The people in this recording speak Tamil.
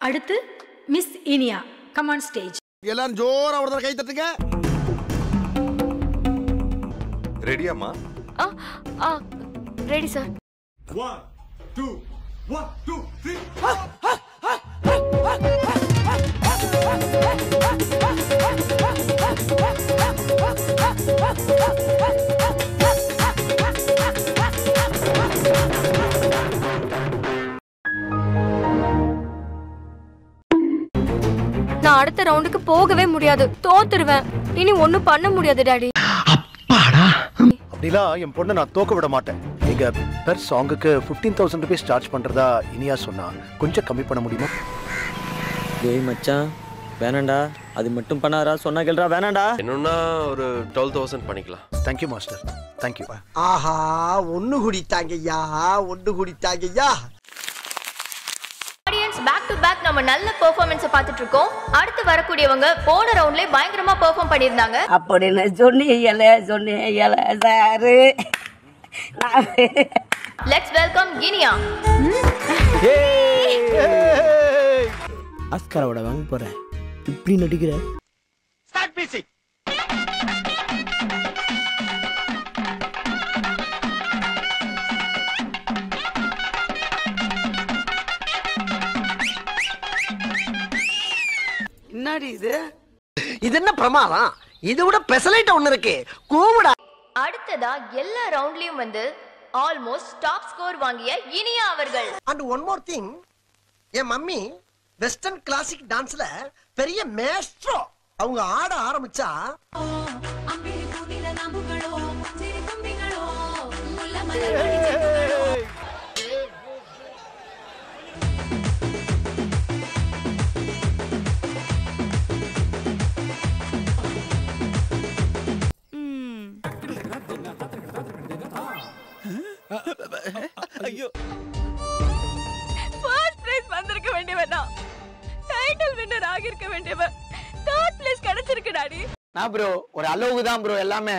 அடுத்து miss Iniya, come on stage. எல்லாரும் ஜோரா ஒரு தடவை கை தட்டுங்க. ரெடியாமா? Ready sir. 1 2 1 2 3. நான் அடுத்த ரவுண்டுக்கு போகவே முடியாது, தோத்துருவேன். இனி ஒண்ணும் பண்ண முடியாது டாடி. அப்பாடா. அப்படிலாம் என் பொண்ணை நான் தோக்க விட மாட்டேன். நீங்க பெர் சாங்குக்கு 15,000 rupees சார்ஜ் பண்றதா இனியா சொன்னா கொஞ்சம் கம்மி பண்ண முடியுமா? டேய் மச்சான், வேணாண்டா. அது மட்டும் பண்ணாரா, சொன்னா கேளுடா. வேணாண்டா. என்னன்னா ஒரு 12,000 பண்ணிக்கலாம். Thank you master, thank you. ஆஹா, ஒண்ணு குடித்தாங்கய்யா, ஒண்ணு குடித்தாங்கய்யா. ஆடியன்ஸ் பேக் டு பேக் நம்ம நல்ல பெர்ஃபார்மன்ஸ் பார்த்துட்டு இருக்கோம். அடுத்து வரக்கூடியவங்க போன ரவுண்ட்ல பயங்கரமா பெர்ஃபார்ம் பண்ணிருந்தாங்க. அப்படின்னு சொன்னீங்கல சாரு. Let's welcome Iniya. ஆஸ்காரோட வாங்க போறேன். இப்படி நடிக்கிற. Start music. என்னடி இது? இது என்ன பிரமாதம்? இது விட பெசலைட் ஒன்னு இருக்கு. கூவுடா. அடுத்ததா எல்லா ரவுண்ட்லயும் வந்து ஆல்மோஸ்ட் டாப் ஸ்கோர் வாங்கிய இனியா அவர்கள். அண்ட் ஒன் மோர் திங், என் மம்மி வெஸ்டர்ன் கிளாசிக் டான்ஸ்ல பெரிய மேஸ்ட்ரோ. அவங்க ஆட ஆரம்பிச்சா ஐயோ, ஃபர்ஸ்ட் பிரைஸ் வந்திருக்க வேண்டியவனா, டைட்டில் வின்னர் ஆகியிருக்க வேண்டியவன், தேர்ட் பிளேஸ் கிடைச்சிருக்கு டாடி. நான் ப்ரோ ஒரு அளவுக்கு தான் ப்ரோ எல்லாமே.